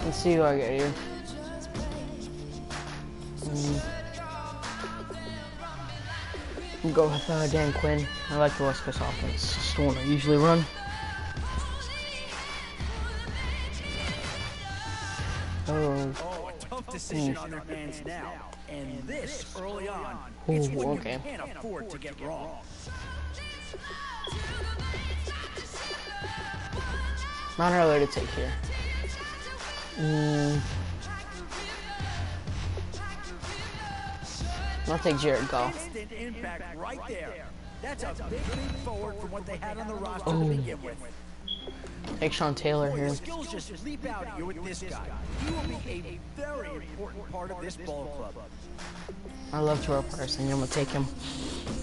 Let's see who I get here. We'll go with Dan Quinn. I like the West Coast offense. It's the one I usually run. Oh, a tough decision on their hands now. And this early on, it's one you can't afford to get wrong. Not early to take here. I'll take Jared Goff. Instant impact right there. That's a big leap forward from what they had on the roster to begin with. Take Sean Taylor here. Your skills just leap out at you with this guy. He will be a very important part of this ball club. I love Terrell Carson. I'm gonna take him.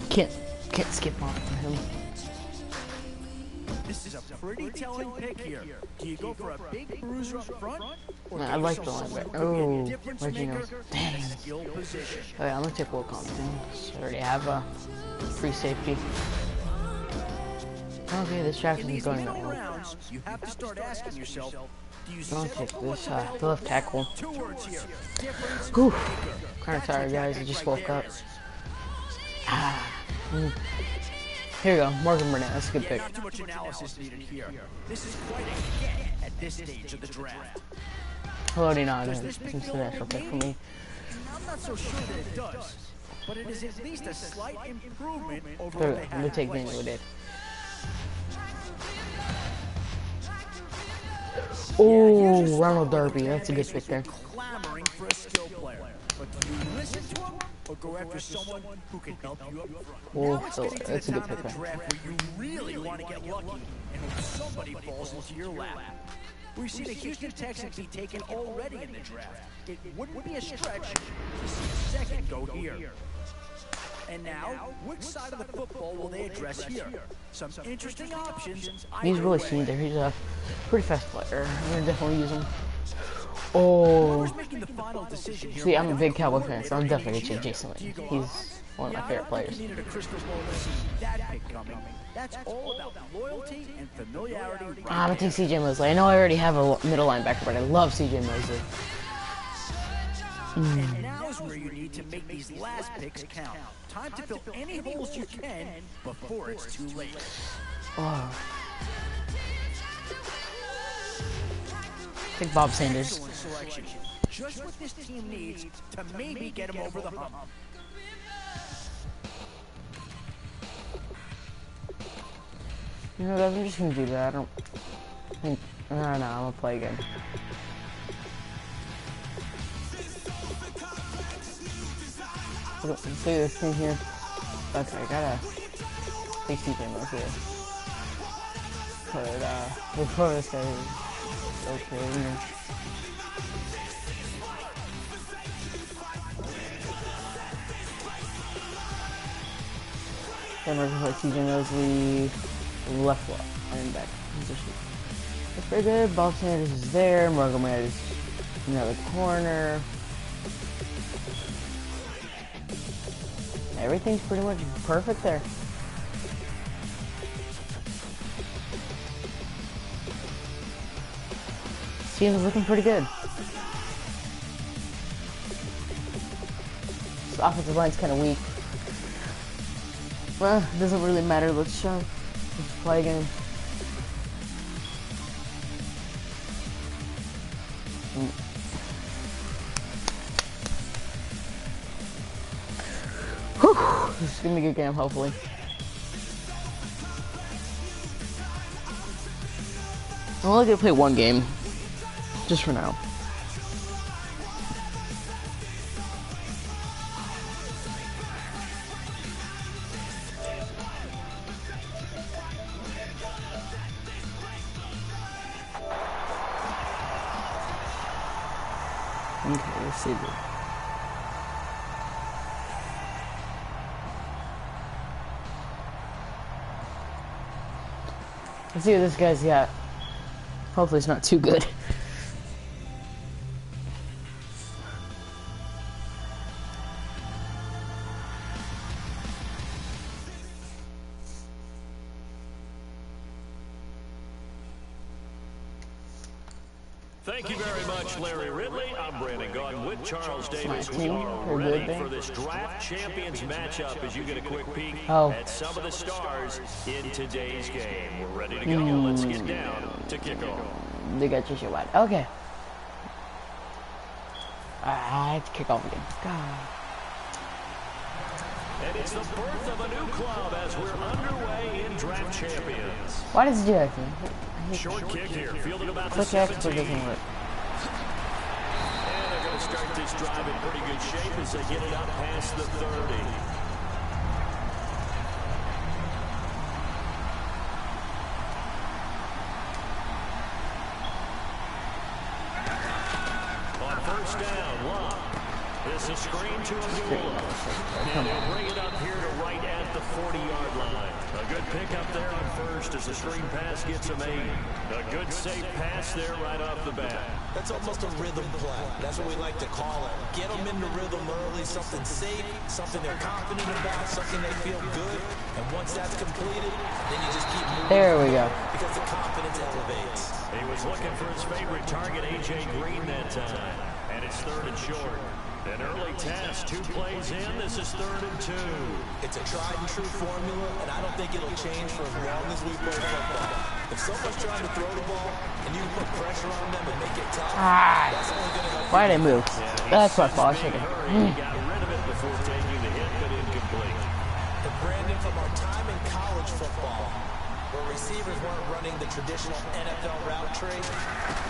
Can't skip on him. This is a pretty telling pick here. Do you go for a big bruiser up front? Nah, I like the linebacker. Oh, Reggie knows. Dang. Okay, I'm gonna take Will Compton. I already have a free safety. Okay, this draft is going that way. You have to start asking yourself, do you I'll take this the left tackle. two words here? Whew. Kind of tired, guys. I just woke up. Here we go, Morgan Burnett. That's a good pick. Not too much analysis needed here. This is quite a get at this stage of the draft. Loading on it. It's an actual pick for me. I'm not so sure that it does, but it is at least a slight improvement over There what we they go. had. I'm gonna take Daniel Woodhead. Oh, Ronald Darby. That's a good pick there. Clamoring for a skill player, but do you listen to him or go after someone who can help you up front? Oh, Now it's getting to that's the a good time of pick the there. draft where you really want to get lucky and hope somebody falls into your lap. We've seen the Houston Texans be taken already in the draft. It wouldn't be a stretch to see a second go here. And now, which side of the football will they address here? Some interesting options. He's really seen there. He's a pretty fast player. I'm gonna definitely use him. Oh, see, I'm a big Cowboy fan, so I'm definitely gonna take Jason Witten. He's one of my favorite players. That's all about loyalty and familiarity. I'm gonna take CJ Mosley. I know I already have a middle linebacker, but I love CJ Mosley. And now is where you need to make these last picks count. Time to fill any holes you can before it's too late. Oh. Take Bob Sanders. Excellent selection. Just what this team needs to maybe get him over the hump. You know, guys, I'm just gonna do that. I don't think. No, I'm gonna play again. Let's do this thing here. Okay, I gotta take CJ Mosley. But before this guy is okay. You know. Then we're gonna play CJ Mosley left linebacker position. That's pretty good. Bob Sanders is there. Morgan Burnett is in the other corner. Everything's pretty much perfect there. Team's looking pretty good. This offensive line's kind of weak. Well, it doesn't really matter. Let's play again. Whew. This is gonna be a good game, hopefully. I'm only gonna play one game, just for now. Okay, let's see this. Let's see what this guy's got. Hopefully it's not too good. Thank you very much, Larry Ridley. I'm Brandon Gordon with Charles Davis. We team. are We're ready good, for this draft champions matchup as you get a quick peek Oh. at some of the stars in today's game. We're ready to go. Let's get down to kickoff. They got your shit wide. Okay. I have to kick off again. God. And it's the birth of a new club as we're underway in draft champions. Why does it do that to me? Short kick here, fielded about the Click X, but 17. it doesn't work. And they're going to start this drive in pretty good shape as they get it up past the 30. On first down, Locke. This is screen to Abdullah. And they'll bring it up here to right at the 40-yard line. A good pickup there on first as the screen pass gets them 8. A good safe pass there right off the bat. That's almost a rhythm play. That's what we like to call it. Get them into rhythm early, something safe, something they're confident about, something they feel good. And once that's completed, then you just keep moving. There we go. Because the confidence elevates. He was looking for his favorite target, A.J. Green, that time. And it's 3rd and short. An early test, 2 plays in. This is 3rd and 2. It's a tried and true formula, and I don't think it'll change for as long as we play football. If someone's trying to throw the ball and you put pressure on them and make it tough, that's only going to help. Why did I move? That's my fault. I should He have. got rid of it before taking the hit, but incomplete. And Brandon, from our time in college football, where receivers weren't running the traditional NFL route tree,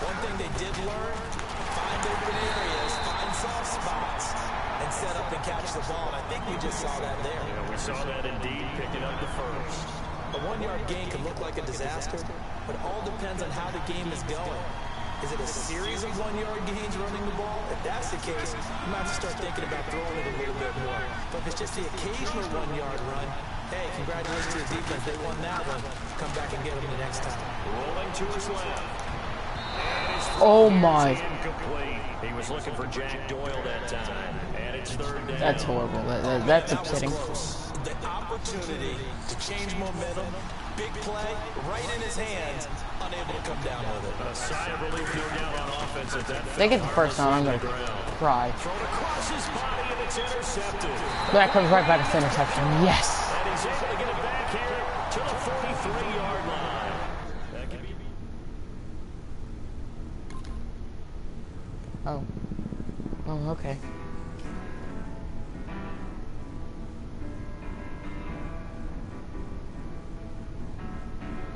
one thing they did learn, find open areas, find soft spots, and set up and catch the ball. And I think we just saw that there. Yeah, we saw that indeed, picking up the first. A 1-yard gain can look like a disaster, but it all depends on how the game is going. Is it a series of 1-yard gains running the ball? If that's the case, you might have to start thinking about throwing it a little bit more. But if it's just the occasional 1-yard run, hey, congratulations to the defense. They won that one. Come back and get them the next time. Rolling to his left. Oh my. Incomplete. He was looking for Jack Doyle that time. And it's 3rd down. That's horrible. That's That was upsetting. close. The opportunity to change momentum, big play, right in his hands, unable to come down with it. A sigh of relief, no doubt, on offense at that. If they get the first down, I'm going to cry. Thrown across his body and it's intercepted. That comes right back to interception. Yes. And he's able to get it back here to the 43-yard line. That could be... Oh. Oh, okay.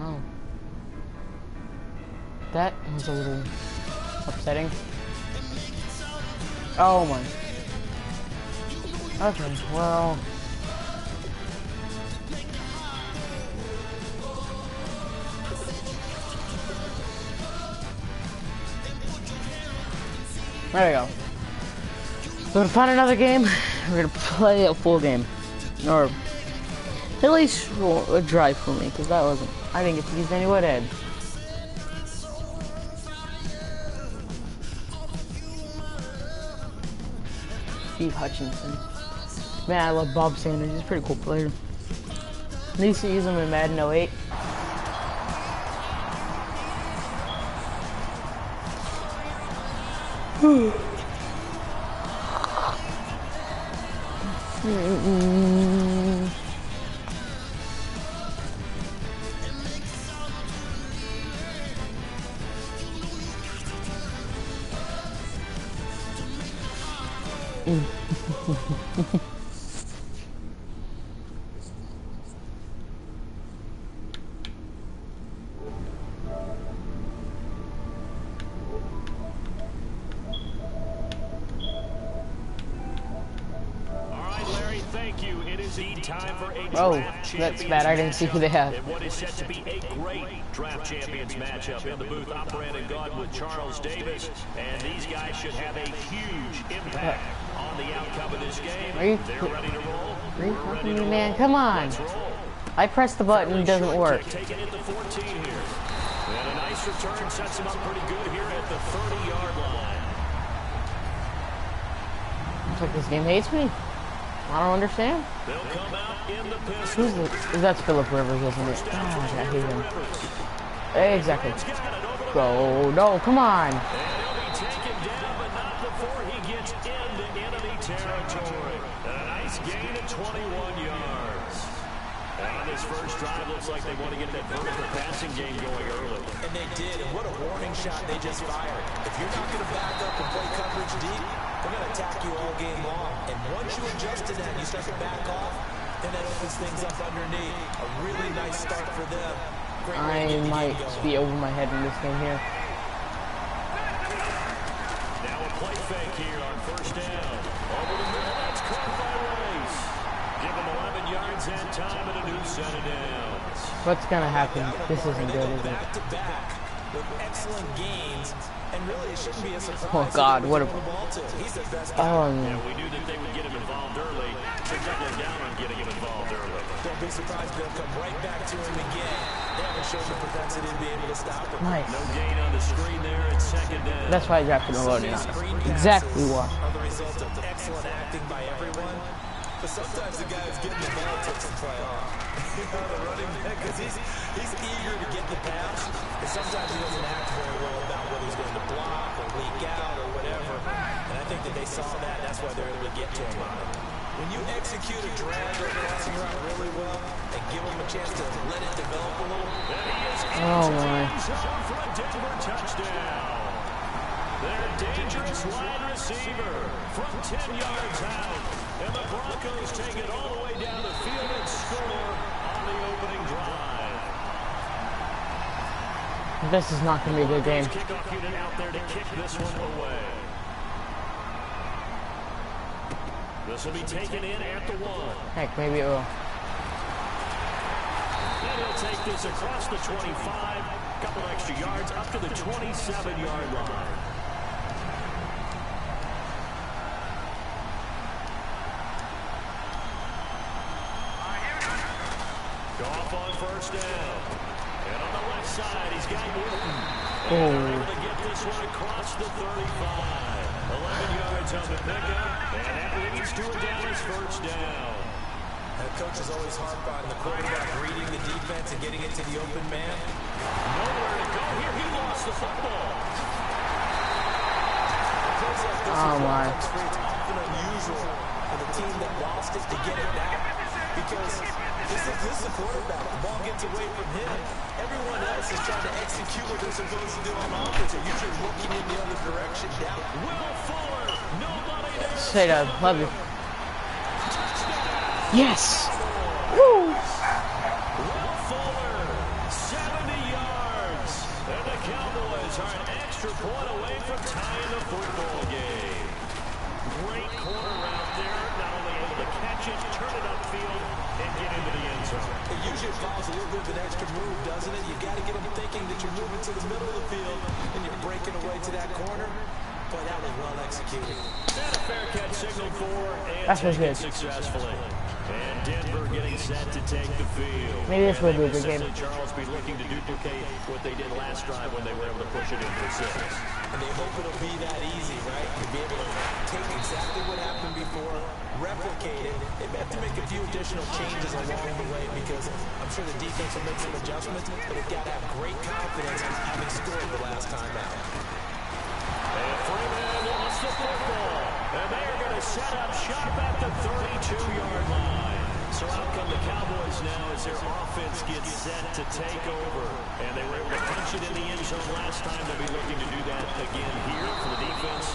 Oh. That was a little upsetting. Oh my. Okay, well. There we go. We're gonna find another game. We're gonna play a full game. Or at least a drive for me, because that wasn't. I didn't get to use any wood head. Steve Hutchinson. Man, I love Bob Sanders. He's a pretty cool player. I used to use him in Madden 08. Oh, that's bad. I didn't see who they have. And what is set to be a great draft champions matchup in the booth. I'm Brandon Gordon with Charles Davis, and these guys should have a huge impact on the outcome of this game. They're ready to roll. Are you fucking me, man? Come on. I pressed the button, it doesn't work. Taking it to 14 here. And a nice return sets him up pretty good here at the 30-yard line. Looks like this game hates me. I don't understand. They'll come out in the pistol. That's Phillip Rivers, isn't it? Oh, I hate him. Exactly. Go. No, come on. before he gets into enemy territory. And a nice gain of 21 yards. On this first drive, looks like they want to get that vertical passing game going early. And they did, and what a warning shot they just fired. If you're not going to back up and play coverage deep, they're going to attack you all game long. And once you adjust to that and you start to back off, then that opens things up underneath. A really nice start for them. I might be over my head in this game here. Now a play fake here on first down. Over the middle, that's caught by Rice. Give him 11 yards and time and a new set of downs. What's gonna happen? This isn't good, is it? Back to back with excellent gains, and really it shouldn't be a surprise. Oh God, what a... He's the best Oh, Yeah, no. we knew that they would get him involved early. They're doubling down on getting him involved early. Don't be surprised they'll come right back to him again. They haven't shown the propensity to be able to stop him. Nice. No gain on the screen there at second down. That's why I drafted a loading on. Exactly why. Are the result of excellent acting by everyone. But sometimes the guy who's getting the ball takes the play off. You know, the running back, because he's eager to get the pass. And sometimes he doesn't act very well about whether he's going to block or leak out or whatever. And I think that they saw that. That's why they're able to get to him on it. When you execute a drag or crossing route really well and give him a chance to let it develop a little. Oh my. For a Denver touchdown. Their dangerous wide receiver from 10 yards out. And the Broncos take it all the way down the field and score on the opening drive. This is not going to be a good game. Kickoff unit out there to kick this one away. This will be taken in at the 1. Heck, maybe it will. And he'll take this across the 25, couple extra yards up to the 27-yard line. Goff on first down. And on the left side, he's got Wharton. And they're able to get this one across the 35. 11 yards on the pickup, and that leads to a Dallas first down. That coach is always harp on the quarterback reading the defense and getting it to the open man. Nowhere to go here. He lost the football. Oh my. It's often unusual for the team that lost it to get it back because this is the quarterback. The ball gets away from him. Everyone else is trying to execute what they're supposed to do on offense. They're usually looking in the other direction down. Will Fuller, nobody there. Straight up, love you. Yes! Woo! Will Fuller, 70 yards. And the Cowboys are an extra point away from tying the football game. Great corner out there. Not only able to catch it, turn it upfield, and get into the end zone. It usually follows a little bit of an extra move, doesn't it? You've got to get them thinking that you're moving to the middle of the field and you're breaking away to that corner. Boy, that was well executed. And a fair catch signaled for and That's what's taken good. successfully. And Denver getting set to take the field. Maybe this will be a good game. Charles be looking to duplicate what they did last drive when they were able to push it in for 6. And they hope it'll be that easy, right? To be able to take exactly what happened before, replicate it. They may have to make a few additional changes along the way because I'm sure the defense will make some adjustments, but they've got to have great confidence having scored the last time out. And Freeman lost the football. And they are going to set up shop at the 32-yard line. So out come the Cowboys now as their offense gets set to take over. And they were able to punch it in the end zone last time. They'll be looking to do that again here for the defense.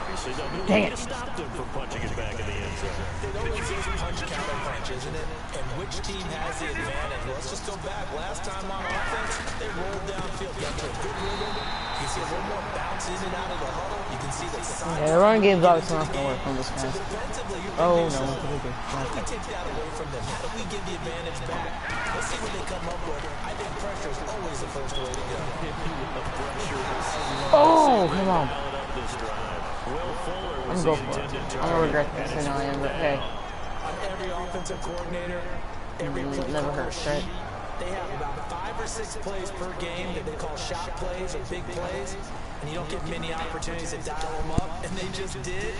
Obviously, they'll do Dang to it. stop them from punching it back in the end zone. It always is punch, counter punch, isn't it? And which team has the advantage? Well, let's just go back. Last time on offense, they rolled downfield, got to a good rhythm. You see a little more bounce in and out of the huddle. You can see that side. Yeah, the run game's obviously not going to work on this So guy. defensively, you Oh, can do no, something. what did we do? How do we take that away from them? How do we give the advantage back? Let's see what they come up with. I think pressure is always the first way to go. Oh, come on. Will Fuller I'm was going to the go for it. intended I'm going to regret this, I know I am, but hey. On every offensive coordinator, every play Never call hurts, right? sheet, they have about 5 or 6 plays per game that they call shot plays or big plays, and you don't get many opportunities to dial them up, and they just did,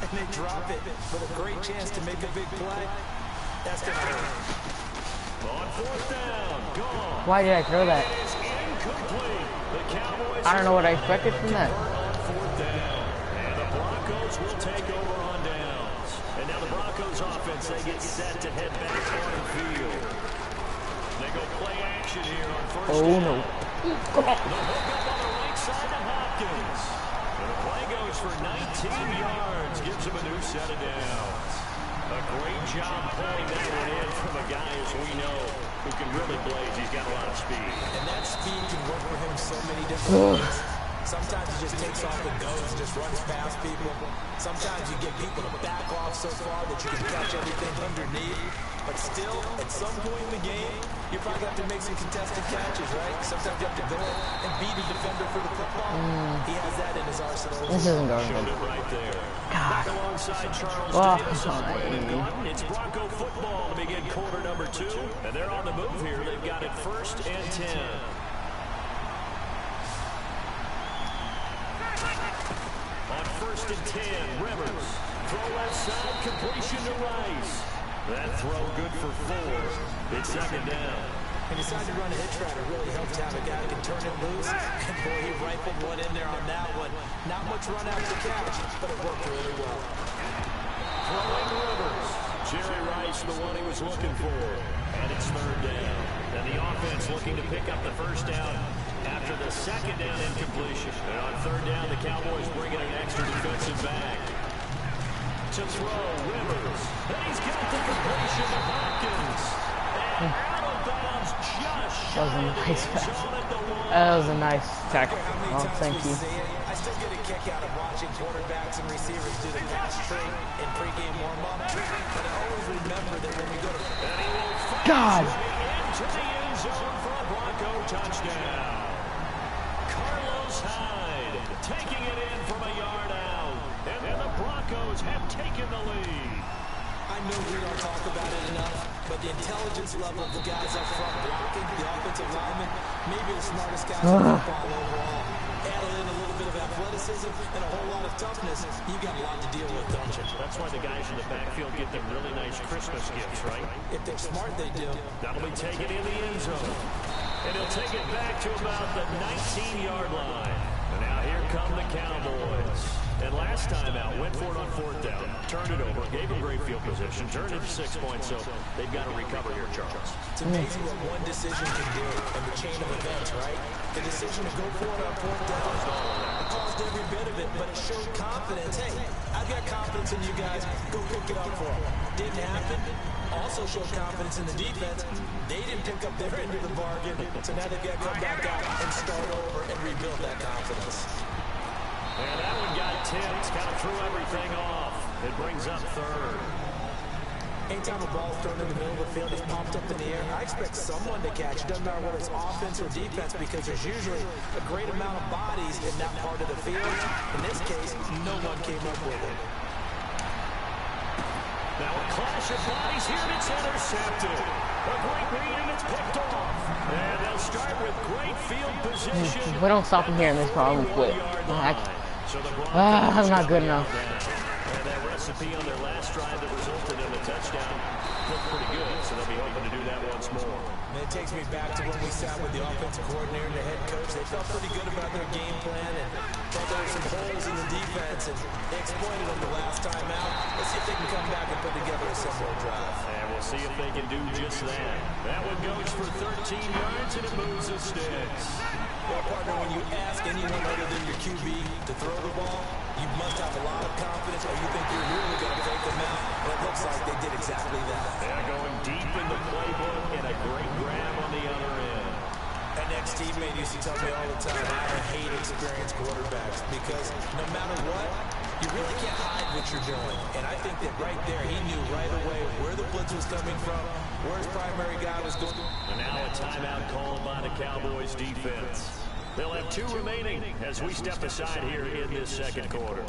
and they drop it with a great chance to make a big play. That's going to hurt. On 4th down, gone. Why did I throw that? It's incomplete. The Cowboys I don't know what I expected from that. on 4th down. And the Broncos will take over on downs. And now the Broncos offense, they get set to head back on the field. They go play action here on first down. Oh no. Come on. The hook up on the right side to Hopkins. And the play goes for 19 yards. Gives him a new set of downs. A great job pulling that one in from a guy, as we know, who can really blaze. He's got a lot of speed. And that speed can work for him so many different ways. Sometimes he just takes off and goes and just runs past people. Sometimes you get people to back off so far that you can catch everything underneath. But still, at some point in the game, you probably have to make some contested catches, right? Sometimes you have to go and beat a defender for the football. He has that in his arsenal. This isn't going Showed good. it right there. God. Back alongside Charles Oh, Davis on Brandon Gaudin. It's Bronco football to begin quarter number 2. And they're on the move here. They've got it 1st and 10. On 1st and 10, Rivers. Throw left side, completion to Rice. That throw good for 4. It's 2nd down. He decided to run a hitch route. It really helped to have a guy who can turn it loose. And boy, he rifled one in there on that one. Not much run out to catch, but it worked really well. Throwing Rivers. Jerry Rice, the one he was looking for. And it's 3rd down. And the offense looking to pick up the 1st down after the 2nd down incompletion. And on 3rd down, the Cowboys bring in an extra defensive back. To throw, Rivers. And he's got the completion to Hopkins. And out of bounds, just That was a nice pass. That was a nice tackle. Oh, thank you. I still get a kick out of watching quarterbacks and receivers do the pass tree in pregame warm-up. But I always remember that when we go to... God. Into the end zone for a Bronco touchdown. Carlos Hyde taking it in from a yard out. And the Broncos have taken the lead. I know we don't talk about it enough, but the intelligence level of the guys up front blocking, the offensive linemen, maybe the smartest guys in football overall. Add in a little bit of athleticism and a whole lot of toughness, you got a lot to deal with, don't you? That's why the guys in the backfield get them really nice Christmas gifts, right? If they're smart, they do. That'll be taken in the end zone. And he'll take it back to about the 19-yard line. And now here come the Cowboys. And last time out, went for it on 4th down, turned it over, gave him great field position, turned it to 6 points, so they've got to recover here, Charles. It's amazing what one decision can do in the chain of events, right? The decision to go for it on 4th down, it caused every bit of it, but it showed confidence. Hey, I've got confidence in you guys. Go pick it up for them. Didn't happen. Also showed confidence in the defense. They didn't pick up their end of the bargain, so now they've got to come back out and start over and rebuild that confidence. And that one got tipped, kind of threw everything off. It brings up 3rd. Anytime a ball is thrown in the middle of the field, it's popped up in the air, I expect someone to catch. It doesn't matter whether it's offense or defense, because there's usually a great amount of bodies in that part of the field. In this case, no one came up with it. Now a clash of bodies here, and it's intercepted. A great read, and it's picked off. And they'll start with great field position. If we don't stop him here in this problem, we quit. I'm not good enough. And that recipe on their last drive that resulted in a touchdown looked pretty good, so they'll be hoping to do that once more. And it takes me back to when we sat with the offensive coordinator and the head coach. They felt pretty good about their game plan and thought there were some holes in the defense, and they exploited them the last time out. Let's see if they can come back and put together a similar drive. And we'll see if they can do just that. That one goes for 13 yards, and it moves the sticks. Well, partner, when you ask anyone other than your QB to throw the ball, you must have a lot of confidence, or you think you're really going to take them out. And it looks like they did exactly that. They're going deep in the playbook, and a great grab on the other end. An ex-teammate used to tell me all the time, I hate experienced quarterbacks, because no matter what, you really can't hide what you're doing. And I think that right there, he knew right away where the blitz was coming from, where his primary guy was going. And now a timeout called by the Cowboys defense. They'll have 2 remaining as we step aside here in this second quarter.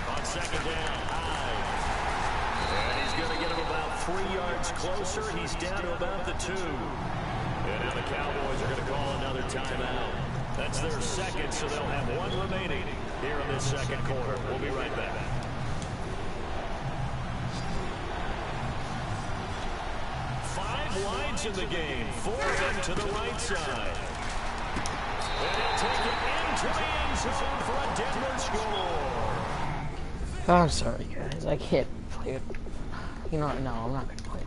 On 2nd down, Hyde. And he's going to get him about 3 yards closer. He's down to about the 2. And now the Cowboys are going to call another timeout. That's their second, so they'll have 1 remaining here in this second quarter. We'll be right back. wides in the game. 4 of them to the right side. And he'll take it into the end zone for a Denver score. I'm sorry, guys. I can't play it. You know what? No, I'm not gonna play it.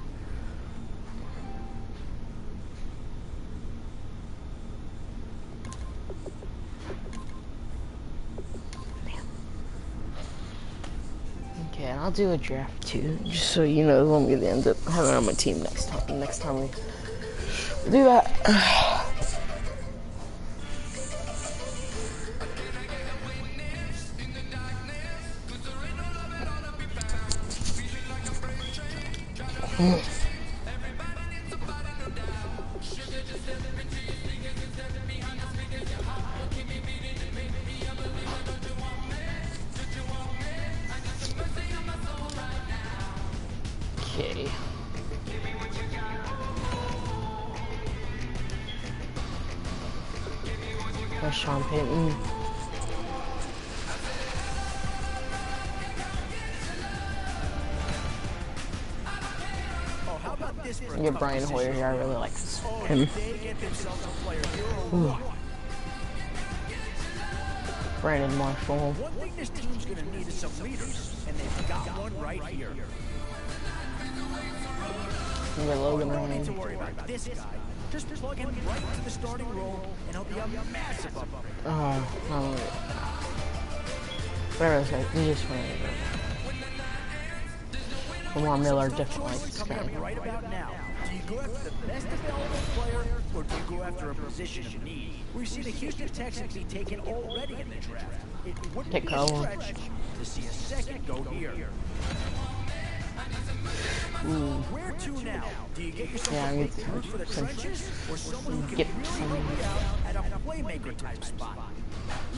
Okay, and I'll do a draft too, just so you know who I'm gonna end up having on my team next time we do that. Okay. There's Sean Payton. Get Brian Hoyer here. I really like him. Ooh. Brandon Marshall. One thing this team's going to need is some leaders, and they've got one right here. You got Logan Don't need Ryan. to worry about this guy. Just plug him right into the starting role, and he'll be a massive upgrade. Whatever this guy, he just went. Lamar Miller definitely likes this guy. Right about now, do you go after the best available player, or do you go after a position of need? We've seen a Houston Texans be taken already in the draft. It wouldn't be a stretch to see a second go here. Where to now? Do you get yourself a recruit for the trenches, or someone who can really help you out at a playmaker type spot?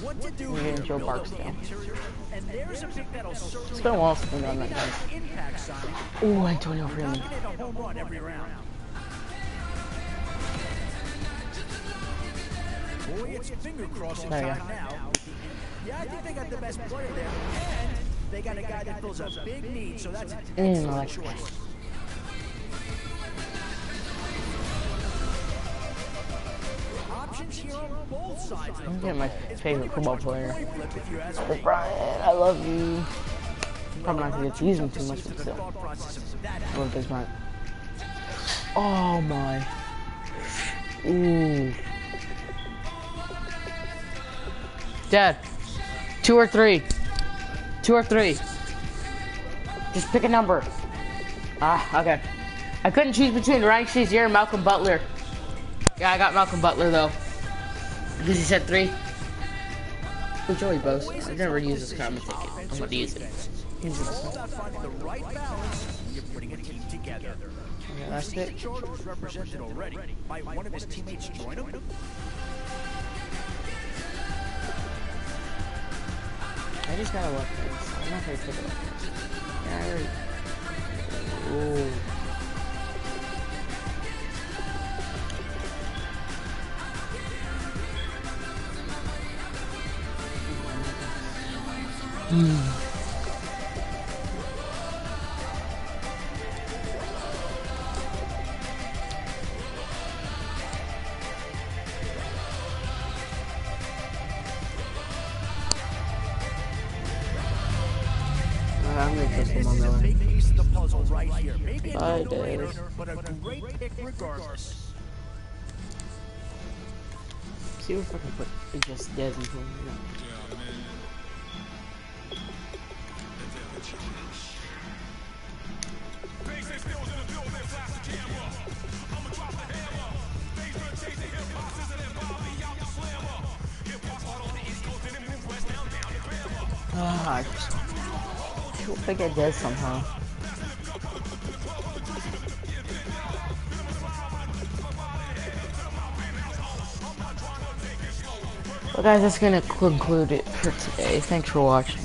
What to do here? Joe Build on the Barksdale. interior, and there's a pick that'll certainly It's been a while since I've done that, guys. impact signing. Oh, Antonio Freeman. Not gonna hit a home run every round. Boy, it's finger crossing There you time go. now. Yeah, I think they got the best player there, and they got a guy that fills a big need, so that's an I excellent like that. choice. Options here on both sides. I'm getting my favorite football player. If you ask me. Brian, I love you. Probably not gonna get to use him too much, but still. Thought process of that I love this man. Oh my. Ooh. Dad, 2 or 3. 2 or 3. Just pick a number. Ah, okay. I couldn't choose between Ryan Shazier and Malcolm Butler. Yeah, I got Malcolm Butler though. Because he said 3. Good Joey Bose. I've never used this card. I'm gonna use it. Use it. about finding the right balance when you're putting a team together. Yeah, that's The it. Chargers represented already. Might one of his teammates join him? I just gotta look this. I'm not gonna take it up. Yeah, I already. Ooh. I'm gonna trust him on that one. Big piece of the puzzle right here. Maybe a Bye, no-brainer, Dave. but a great pick regardless. See if I can put just Dez into him. I hope I get Dez somehow. Well guys, that's gonna conclude it for today. Thanks for watching.